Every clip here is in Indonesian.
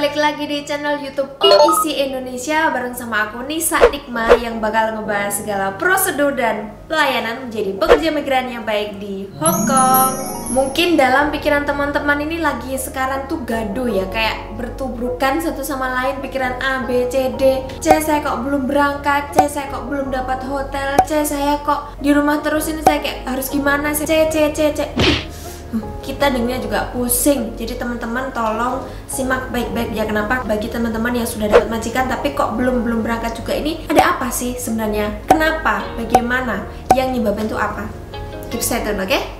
balik lagi di channel YouTube OEC Indonesia bareng sama aku Nisa Nikma yang bakal ngebahas segala prosedur dan pelayanan menjadi pekerja migran yang baik di Hong Kong. Mungkin dalam pikiran teman-teman ini lagi sekarang tuh gaduh ya, kayak bertubrukan satu sama lain pikiran A, B, C, D. C, saya kok belum berangkat, C, saya kok belum dapat hotel, C, saya kok di rumah terus, ini saya kayak harus gimana sih, C. Kita dengarnya juga pusing. Jadi teman-teman tolong simak baik-baik ya. Kenapa? Bagi teman-teman yang sudah dapat majikan tapi kok belum berangkat juga, ini ada apa sih sebenarnya? Kenapa? Bagaimana? Yang nyebabin itu apa? Keep stay tune, oke?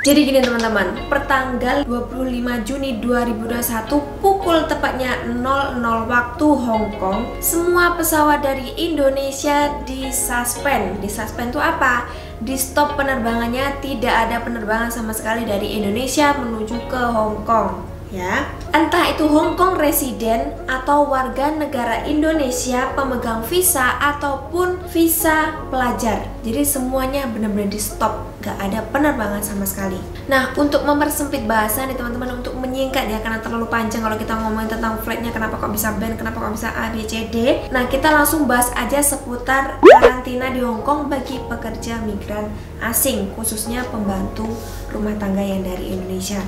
Jadi gini teman-teman, pertanggal 25 Juni 2021 pukul tepatnya 00 waktu Hong Kong, semua pesawat dari Indonesia disuspend. Disuspend itu apa? Di stop penerbangannya, tidak ada penerbangan sama sekali dari Indonesia menuju ke Hong Kong. Ya, entah itu Hong Kong residen atau warga negara Indonesia pemegang visa ataupun visa pelajar. Jadi semuanya benar-benar di stop, gak ada penerbangan sama sekali. Nah, untuk mempersempit bahasan nih teman-teman, untuk menyingkat ya karena terlalu panjang kalau kita ngomongin tentang flightnya, kenapa kok bisa ban, kenapa kok bisa A, B, C, D. Nah, kita langsung bahas aja seputar karantina di Hong Kong bagi pekerja migran asing, khususnya pembantu rumah tangga yang dari Indonesia,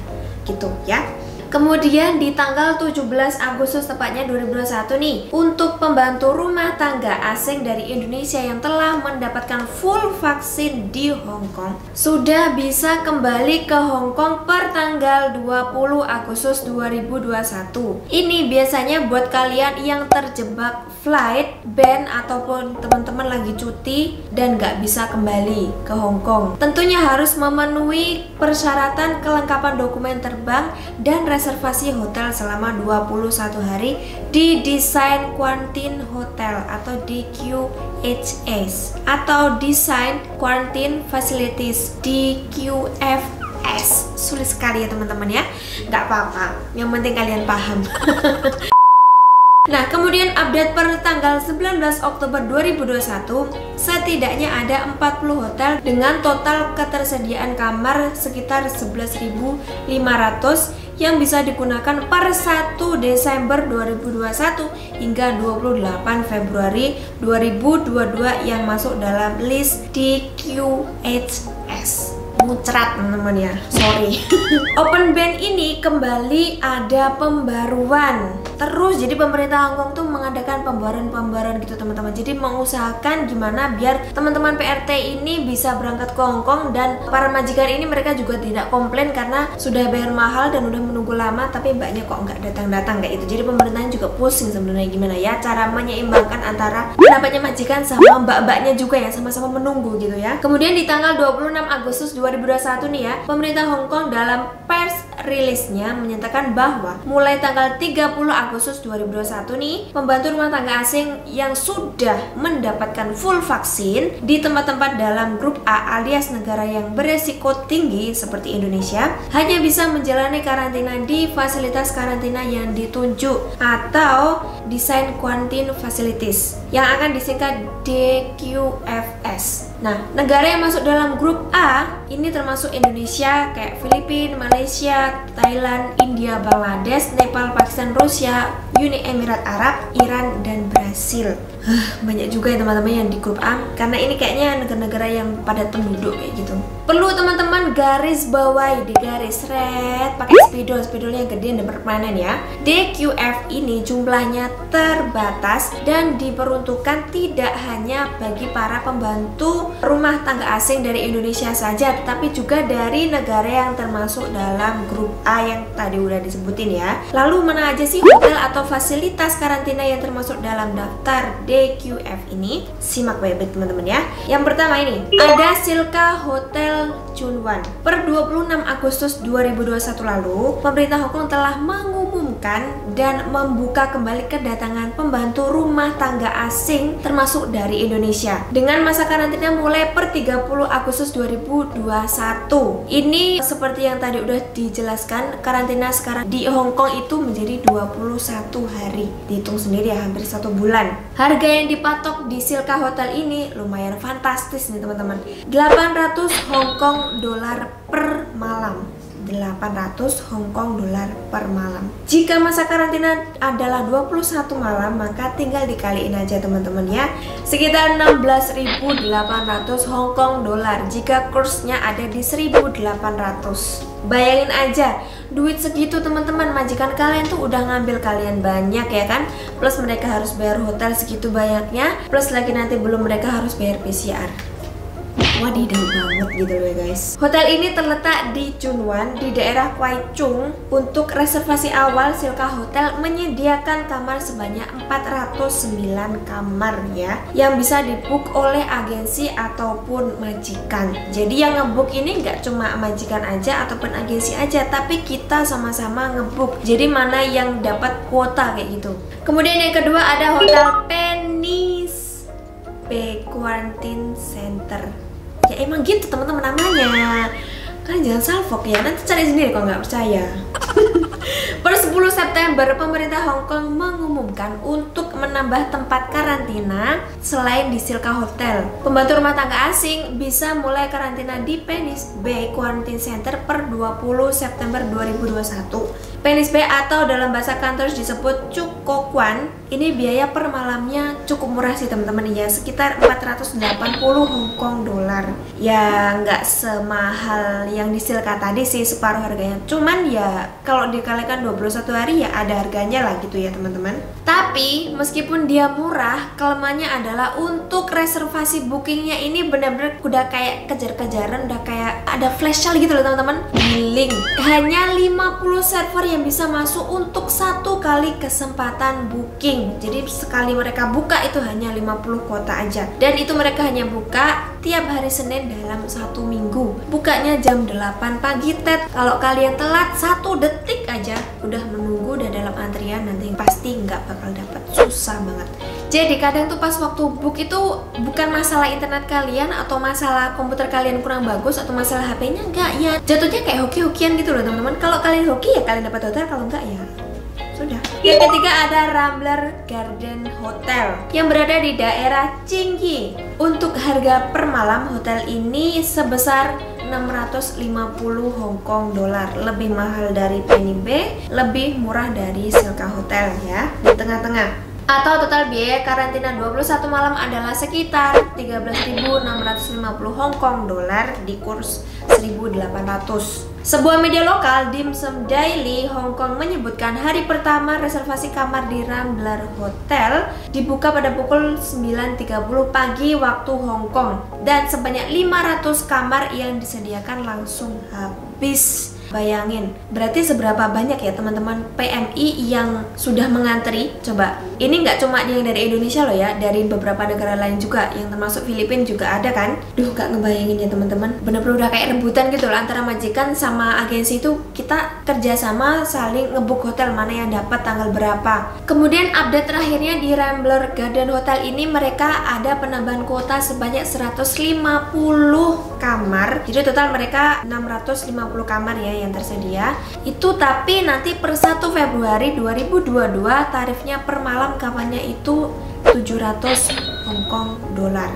gitu ya. Kemudian di tanggal 17 Agustus tepatnya 2021 nih, untuk pembantu rumah tangga asing dari Indonesia yang telah mendapatkan full vaksin di Hong Kong sudah bisa kembali ke Hong Kong per tanggal 20 Agustus 2021. Ini biasanya buat kalian yang terjebak flight ban ataupun teman-teman lagi cuti dan nggak bisa kembali ke Hong Kong. Tentunya harus memenuhi persyaratan kelengkapan dokumen terbang dan reservasi hotel selama 21 hari di Design Quarantine Hotel atau DQHS atau Design Quarantine Facilities DQFS. Sulit sekali ya teman-teman ya, nggak apa-apa, yang penting kalian paham. Nah, kemudian update per tanggal 19 Oktober 2021, setidaknya ada 40 hotel dengan total ketersediaan kamar sekitar 11.500 yang bisa digunakan per 1 Desember 2021 hingga 28 Februari 2022 yang masuk dalam list DQHS. Muncrat teman-teman ya, sorry. Open band ini kembali ada pembaruan terus, jadi pemerintah Hong Kong tuh mengadakan pembaruan gitu teman-teman. Jadi mengusahakan gimana biar teman-teman PRT ini bisa berangkat ke Hong Kong, dan para majikan ini mereka juga tidak komplain karena sudah bayar mahal dan udah menunggu lama tapi mbaknya kok nggak datang-datang kayak itu. Jadi pemerintahnya juga pusing sebenarnya gimana ya cara menyeimbangkan antara pendapatnya majikan sama mbak-mbaknya juga ya sama-sama menunggu gitu ya. Kemudian di tanggal 26 Agustus 2021 nih ya, pemerintah Hong Kong dalam pers rilisnya menyatakan bahwa mulai tanggal 30 Agustus 2021 nih, pembantu rumah tangga asing yang sudah mendapatkan full vaksin di tempat-tempat dalam grup A alias negara yang beresiko tinggi seperti Indonesia hanya bisa menjalani karantina di fasilitas karantina yang ditunjuk atau Design Quarantine Facilities yang akan disingkat DQFS. Nah, negara yang masuk dalam grup A ini termasuk Indonesia, kayak Filipina, Malaysia, Thailand, India, Bangladesh, Nepal, Pakistan, Rusia, Uni Emirat Arab, Iran, dan Brasil. Banyak juga ya teman-teman yang di grup A, karena ini kayaknya negara-negara yang padat penduduk kayak gitu. Perlu teman-teman garis bawahi, di garis red pakai spidolnya gede dan berpermanen ya. DQF ini jumlahnya terbatas dan diperuntukkan tidak hanya bagi para pembantu rumah tangga asing dari Indonesia saja, tetapi juga dari negara yang termasuk dalam grup A yang tadi udah disebutin ya. Lalu mana aja sih hotel atau fasilitas karantina yang termasuk dalam daftar DQF ini? Simak baik-baik teman-teman ya. Yang pertama ini ada Silka Hotel Chunwan. Per 26 Agustus 2021 lalu, pemerintah Hong Kong telah mengumumkan mengumumkan dan membuka kembali kedatangan pembantu rumah tangga asing termasuk dari Indonesia dengan masa karantina mulai per 30 Agustus 2021. Ini seperti yang tadi udah dijelaskan, karantina sekarang di Hong Kong itu menjadi 21 hari. Dihitung sendiri ya, hampir 1 bulan. Harga yang dipatok di Silka Hotel ini lumayan fantastis nih teman-teman. 800 Hong Kong dolar per malam. 800 Hong Kong dolar per malam. Jika masa karantina adalah 21 malam, maka tinggal dikaliin aja teman-teman ya. Sekitar 16.800 Hong Kong dolar jika kursnya ada di 1.800. Bayangin aja, duit segitu teman-teman, majikan kalian tuh udah ngambil kalian banyak ya kan. Plus mereka harus bayar hotel segitu banyaknya, plus lagi nanti belum mereka harus bayar PCR. Wadidaw banget gitu loh ya guys. Hotel ini terletak di Chunwan di daerah Kwai Chung. Untuk reservasi awal, Silka Hotel menyediakan kamar sebanyak 409 kamar ya, yang bisa dibook oleh agensi ataupun majikan. Jadi yang ngebook ini nggak cuma majikan aja ataupun agensi aja, tapi kita sama-sama ngebook. Jadi mana yang dapat kuota kayak gitu. Kemudian yang kedua ada Hotel Penis Bay Quarantine Center. Ya emang gitu teman-teman namanya. Kalian jangan salfok ya, nanti cari sendiri kalau nggak percaya. Per 10 September, pemerintah Hong Kong mengumumkan untuk menambah tempat karantina selain di Silka Hotel. Pembantu rumah tangga asing bisa mulai karantina di Penis Bay Quarantine Center per 20 September 2021. Penis Bay atau dalam bahasa kantor disebut Cuk Kok Wan, ini biaya per malamnya cukup murah sih teman-teman ya, sekitar 480 Hong Kong dolar. Ya nggak semahal yang di Silka tadi sih, separuh harganya. Cuman ya kalau dikalikan 21 hari ya ada harganya lah gitu ya teman-teman. Tapi meskipun dia murah, kelemahannya adalah untuk reservasi bookingnya ini benar-benar udah kayak kejar-kejaran, udah kayak ada flash sale gitu loh teman-teman. Link hanya 50 server yang bisa masuk untuk 1 kali kesempatan booking. Jadi sekali mereka buka itu hanya 50 kuota aja, dan itu mereka hanya buka tiap hari Senin dalam 1 minggu. Bukanya jam 8 pagi Ted. Kalau kalian telat 1 detik aja udah menunggu, udah dalam antrian, nanti pasti nggak bakal dapat, susah banget. Jadi kadang tuh pas waktu book itu bukan masalah internet kalian atau masalah komputer kalian kurang bagus atau masalah HP-nya, enggak ya. Jatuhnya kayak hoki-hokian gitu loh teman-teman. Kalau kalian hoki ya kalian dapat hotel, kalau enggak ya sudah. Yang ketiga ada Rambler Garden Hotel yang berada di daerah Tsingyi. Untuk harga per malam hotel ini sebesar 650 Hong Kong dolar, lebih mahal dari Penny Bay, lebih murah dari Silka Hotel ya, di tengah-tengah. Atau total biaya karantina 21 malam adalah sekitar 13.650 Hong Kong dolar di kurs 1.800. Sebuah media lokal, Dim Sum Daily Hong Kong, menyebutkan hari pertama reservasi kamar di Rambler Hotel dibuka pada pukul 9.30 pagi waktu Hong Kong, dan sebanyak 500 kamar yang disediakan langsung habis. Bayangin, berarti seberapa banyak ya teman-teman PMI yang sudah mengantri? Coba, ini nggak cuma yang dari Indonesia loh ya, dari beberapa negara lain juga, yang termasuk Filipina juga ada kan. Duh, nggak ngebayangin ya teman-teman, bener-bener udah kayak rebutan gitu loh antara majikan sama agensi itu. Kita kerjasama saling ngebook hotel mana yang dapat tanggal berapa. Kemudian update terakhirnya di Rambler Garden Hotel ini, mereka ada penambahan kuota sebanyak 150 kamar. Jadi total mereka 650 kamar ya yang tersedia itu, tapi nanti per 1 Februari 2022 tarifnya per malam kamarnya itu 700 Hong Kong dolar.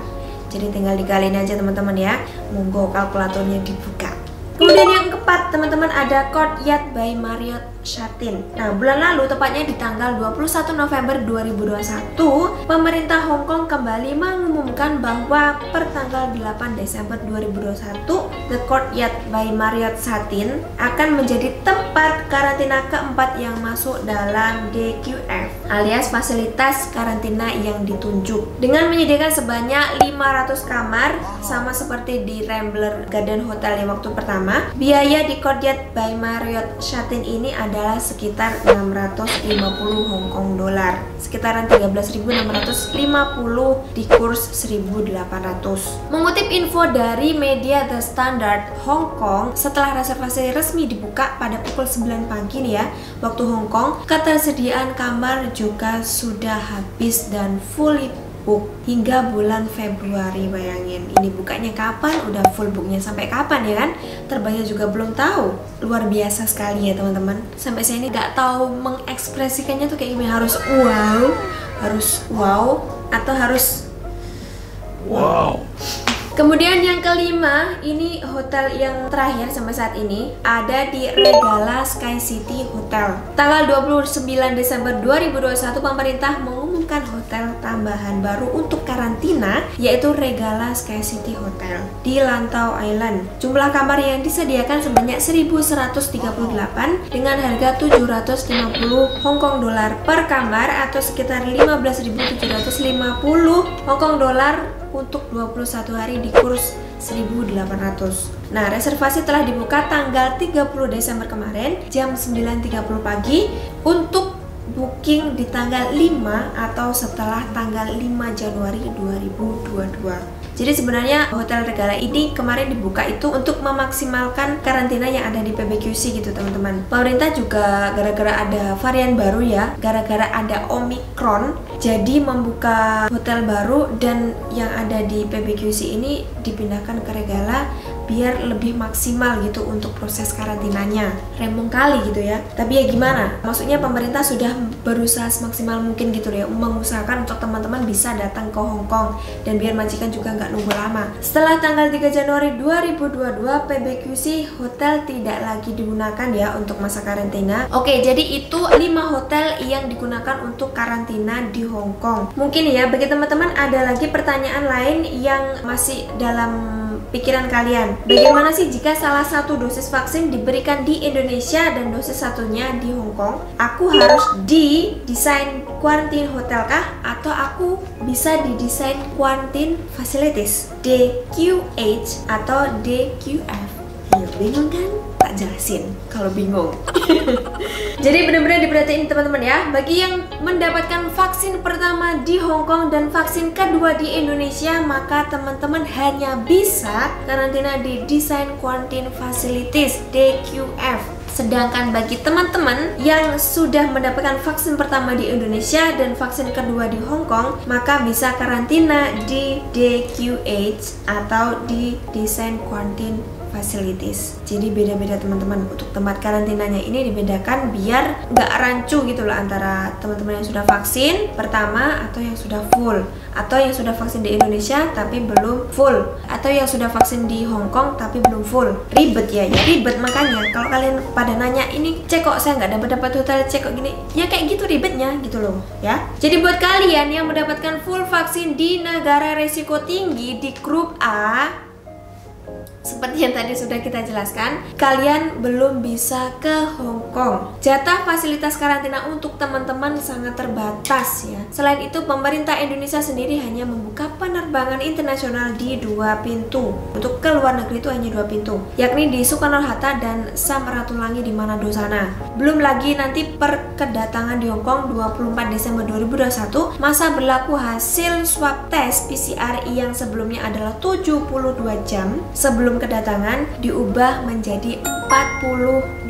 Jadi tinggal dikaliin aja teman-teman ya, monggo kalkulatornya dibuka. Kemudian yang keempat teman-teman ada Courtyard by Marriott Shatin. Nah, bulan lalu tepatnya di tanggal 21 November 2021, pemerintah Hong Kong kembali mengumumkan bahwa per tanggal 8 Desember 2021, The Courtyard by Marriott Shatin akan menjadi tempat karantina keempat yang masuk dalam DQF alias fasilitas karantina yang ditunjuk, dengan menyediakan sebanyak 500 kamar sama seperti di Rambler Garden Hotel yang waktu pertama. Biaya di Courtyard by Marriott Shatin ini ada adalah sekitar 650 Hong Kong dolar, sekitaran 13.650 di kurs 1.800. Mengutip info dari media The Standard Hong Kong, setelah reservasi resmi dibuka pada pukul 9 pagi nih ya, waktu Hong Kong, ketersediaan kamar juga sudah habis dan fully book hingga bulan Februari. Bayangin, ini bukanya kapan, udah full booknya sampai kapan ya kan? Terbangnya juga belum tahu. Luar biasa sekali ya teman-teman. Sampai saya ini nggak tahu mengekspresikannya tuh kayak gimana. Harus wow atau harus wow. Kemudian yang kelima, ini hotel yang terakhir sampai saat ini ada di Regala Sky City Hotel. Tanggal 29 Desember 2021 pemerintah mengumumkan hotel tambahan baru untuk karantina, yaitu Regala Sky City Hotel di Lantau Island. Jumlah kamar yang disediakan sebanyak 1.138 dengan harga 750 Hong Kong dolar per kamar atau sekitar 15.750 Hong Kong dolar untuk 21 hari di kurs 1.800. Nah, reservasi telah dibuka tanggal 30 Desember kemarin jam 9.30 pagi untuk booking di tanggal 5 atau setelah tanggal 5 Januari 2022. Jadi sebenarnya Hotel Regala ini kemarin dibuka itu untuk memaksimalkan karantina yang ada di PBQC gitu teman-teman. Pemerintah juga gara-gara ada varian baru ya, gara-gara ada Omicron, jadi membuka hotel baru dan yang ada di PBQC ini dipindahkan ke Regala biar lebih maksimal gitu untuk proses karantinanya. Rempong kali gitu ya. Tapi ya gimana? Maksudnya pemerintah sudah berusaha semaksimal mungkin gitu ya, mengusahakan untuk teman-teman bisa datang ke Hong Kong dan biar majikan juga nggak nunggu lama. Setelah tanggal 3 Januari 2022 PBQC hotel tidak lagi digunakan ya untuk masa karantina. Oke, jadi itu 5 hotel yang digunakan untuk karantina di Hong Kong. Mungkin ya bagi teman-teman ada lagi pertanyaan lain yang masih dalam pikiran kalian. Bagaimana sih jika salah satu dosis vaksin diberikan di Indonesia dan dosis satunya di Hong Kong? Aku harus didesain quarantine hotel kah? Atau aku bisa didesain quarantine facilities DQH atau DQF? Ya, bingung kan? Tak jelasin kalau bingung. Jadi benar-benar diperhatiin teman-teman ya. Bagi yang mendapatkan vaksin pertama di Hong Kong dan vaksin kedua di Indonesia, maka teman-teman hanya bisa karantina di Design Quarantine Facilities DQF. Sedangkan bagi teman-teman yang sudah mendapatkan vaksin pertama di Indonesia dan vaksin kedua di Hong Kong, maka bisa karantina di DQH atau di Design Quarantine Facilities. Jadi beda-beda teman-teman. Untuk tempat karantinanya ini dibedakan biar nggak rancu gitu loh antara teman-teman yang sudah vaksin pertama atau yang sudah full, atau yang sudah vaksin di Indonesia tapi belum full, atau yang sudah vaksin di Hong Kong tapi belum full. Ribet ya, ribet. Makanya kalau kalian pada nanya ini cek kok saya nggak dapat hotel, cek kok gini, ya kayak gitu ribetnya gitu loh ya. Jadi buat kalian yang mendapatkan full vaksin di negara resiko tinggi di grup A, seperti yang tadi sudah kita jelaskan, kalian belum bisa ke Hong Kong. Jatah fasilitas karantina untuk teman-teman sangat terbatas ya. Selain itu, pemerintah Indonesia sendiri hanya membuka penerbangan internasional di 2 pintu. Untuk ke luar negeri itu hanya 2 pintu, yakni di Soekarno-Hatta dan Samratulangi di Manado sana. Belum lagi nanti per kedatangan di Hong Kong 24 Desember 2021, masa berlaku hasil swab test PCR yang sebelumnya adalah 72 jam sebelum kedatangan diubah menjadi 48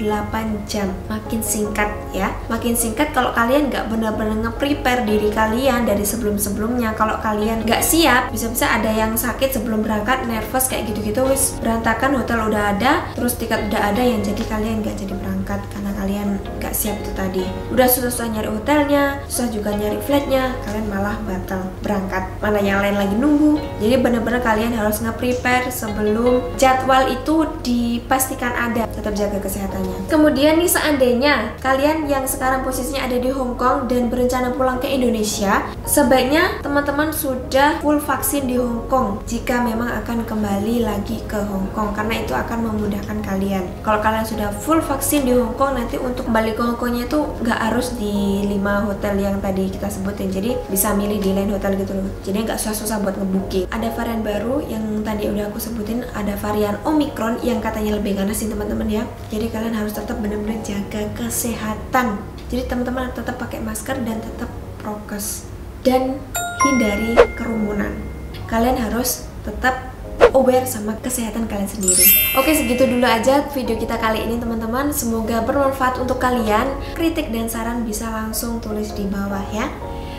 jam. Makin singkat ya, makin singkat kalau kalian nggak benar-benar nge-prepare diri kalian dari sebelum-sebelumnya. Kalau kalian nggak siap, bisa-bisa ada yang sakit sebelum berangkat, nervous kayak gitu-gitu, wis berantakan, hotel udah ada, terus tiket udah ada, yang jadi kalian nggak jadi berangkat karena kalian nggak siap itu tadi. Udah susah-susah nyari hotelnya, susah juga nyari flightnya, kalian malah batal berangkat, mana yang lain lagi nunggu. Jadi benar-benar kalian harus nge-prepare sebelum jadwal itu dipastikan ada, tetap jaga kesehatannya. Kemudian nih, seandainya kalian yang sekarang posisinya ada di Hong Kong dan berencana pulang ke Indonesia, sebaiknya teman-teman sudah full vaksin di Hong Kong jika memang akan kembali lagi ke Hong Kong, karena itu akan memudahkan kalian. Kalau kalian sudah full vaksin di Hong Kong, nanti untuk kembali ke kongkonya itu nggak harus di 5 hotel yang tadi kita sebutin, jadi bisa milih di lain hotel gitu loh, jadi nggak susah-susah buat ngebooking. Ada varian baru yang tadi udah aku sebutin, ada varian Omicron yang katanya lebih ganas sih teman-teman ya, jadi kalian harus tetap benar-benar jaga kesehatan. Jadi teman-teman tetap pakai masker dan tetap prokes dan hindari kerumunan. Kalian harus tetap aware sama kesehatan kalian sendiri. Oke, segitu dulu aja video kita kali ini teman-teman. Semoga bermanfaat untuk kalian. Kritik dan saran bisa langsung tulis di bawah ya.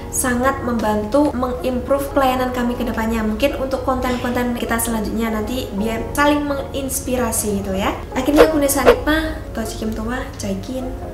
Sangat membantu mengimprove pelayanan kami ke depannya. Mungkin untuk konten-konten kita selanjutnya nanti biar saling menginspirasi gitu ya. Akhirnya aku Nesa Nikma, Tochikim Towa, Jaikin.